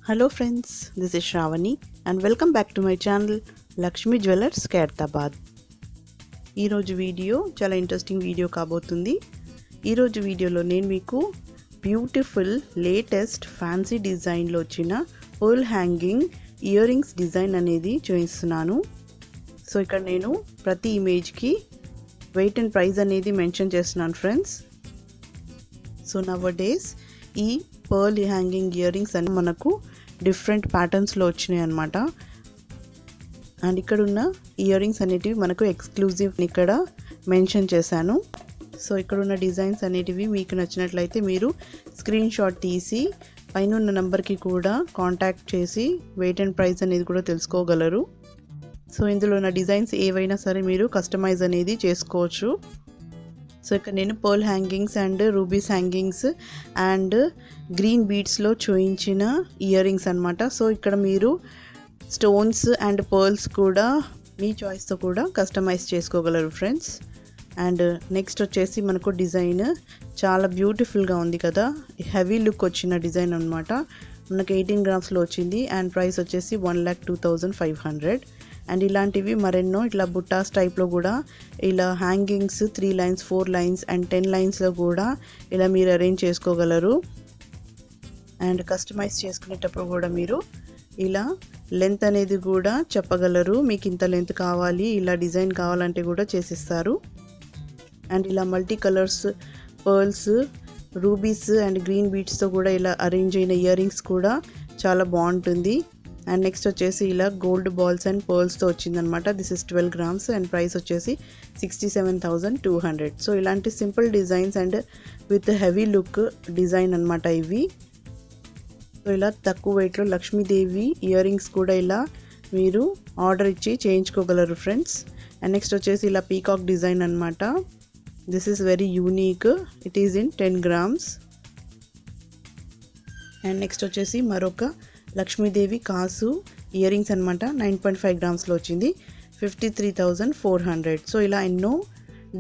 Hello friends, this is Shravani and welcome back to my channel Lakshmi Jewellers Khairatabad. ఈ రోజు video చాలా interesting video కాబోతుంది. ఈ రోజు వీడియోలో నేను మీకు బ్యూటిఫుల్ లేటెస్ట్ ఫ్యాన్సీ డిజైన్లో వచ్చిన pearl hanging ear rings design అనేది చూపిస్తున్నాను. సో ఇక్కడ నేను ప్రతి ఇమేజ్కి వెయిట్ అండ్ ప్రైస్ అనేది మెన్షన్ చేస్తున్నాను ఫ్రెండ్స్. సో నవడేస్ ఈ పర్ల్ హ్యాంగింగ్ ఇయర్ రింగ్స్ అని మనకు డిఫరెంట్ ప్యాటర్న్స్లో వచ్చినాయి అన్నమాట. అండ్ ఇక్కడ ఉన్న ఇయర్ రింగ్స్ అనేటివి మనకు ఎక్స్క్లూజివ్ ఇక్కడ మెన్షన్ చేశాను. సో ఇక్కడ ఉన్న డిజైన్స్ అనేటివి మీకు నచ్చినట్లయితే మీరు స్క్రీన్ షాట్ తీసి పైన ఉన్న నెంబర్కి కూడా కాంటాక్ట్ చేసి వెయిట్ అండ్ ప్రైస్ అనేది కూడా తెలుసుకోగలరు. సో ఇందులో ఉన్న డిజైన్స్ ఏవైనా సరే మీరు కస్టమైజ్ అనేది చేసుకోవచ్చు. సో ఇక్కడ నేను pearl hangings and rubies hangings and green బీడ్స్లో చూయించిన ఇయర్ రింగ్స్ అనమాట. సో ఇక్కడ మీరు స్టోన్స్ అండ్ పర్ల్స్ కూడా మీ చాయిస్తో కూడా కస్టమైజ్ చేసుకోగలరు ఫ్రెండ్స్. అండ్ నెక్స్ట్ వచ్చేసి మనకు డిజైన్ చాలా బ్యూటిఫుల్గా ఉంది కదా, హెవీ లుక్ వచ్చిన డిజైన్ అనమాట. మనకు 18 గ్రామ్స్లో వచ్చింది అండ్ ప్రైస్ వచ్చేసి 1,02,500. అండ్ ఇలాంటివి మరెన్నో ఇట్లా బుట్టాస్ టైప్లో కూడా ఇలా హ్యాంగింగ్స్ 3 లైన్స్ 4 లైన్స్ అండ్ 10 లైన్స్లో కూడా ఇలా మీరు అరేంజ్ చేసుకోగలరు. అండ్ కస్టమైజ్ చేసుకునేటప్పుడు కూడా మీరు ఇలా లెంత్ అనేది కూడా చెప్పగలరు, మీకు ఇంత లెంత్ కావాలి, ఇలా డిజైన్ కావాలంటే కూడా చేసిస్తారు. అండ్ ఇలా multi colours pearls rubies and green బీడ్స్తో కూడా ఇలా అరేంజ్ అయిన ఇయర్ రింగ్స్ కూడా చాలా బాగుంటుంది. అండ్ నెక్స్ట్ వచ్చేసి ఇలా గోల్డ్ బాల్స్ అండ్ పర్ల్స్తో వచ్చిందనమాట. This is 12 grams and price వచ్చేసి 67,200. సో ఇలాంటి simple designs and with heavy look design అనమాట ఇవి. సో ఇలా తక్కువ వెయిట్లో లక్ష్మీదేవి ఇయర్ రింగ్స్ కూడా ఇలా మీరు ఆర్డర్ ఇచ్చి చేయించుకోగలరు ఫ్రెండ్స్. అండ్ నెక్స్ట్ వచ్చేసి ఇలా పీకాక్ డిజైన్ అనమాట. This is very unique, it is in 10 grams. And next వచ్చేసి మరొక లక్ష్మీదేవి కాసు ఇయర్ రింగ్స్ అనమాట. 9.5 గ్రామ్స్లో వచ్చింది, 53,400. సో ఇలా ఎన్నో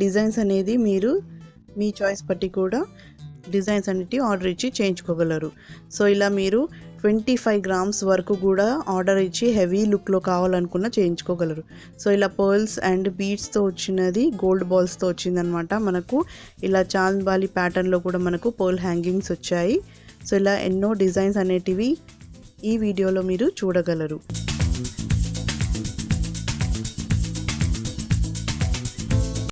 డిజైన్స్ అనేది మీరు మీ చాయిస్ బట్టి కూడా డిజైన్స్ అనేవి ఆర్డర్ ఇచ్చి చేయించుకోగలరు. సో ఇలా మీరు 25 గ్రామ్స్ వరకు కూడా ఆర్డర్ ఇచ్చి హెవీ లుక్లో కావాలనుకున్న చేయించుకోగలరు. సో ఇలా పర్ల్స్ అండ్ బీడ్స్తో వచ్చినది గోల్డ్ బాల్స్తో వచ్చిందనమాట. మనకు ఇలా చాంద్బాలి ప్యాటర్న్లో కూడా మనకు పర్ల్ హ్యాంగింగ్స్ వచ్చాయి. సో ఇలా ఎన్నో డిజైన్స్ అనేటివి ఈ వీడియోలో మీరు చూడగలరు.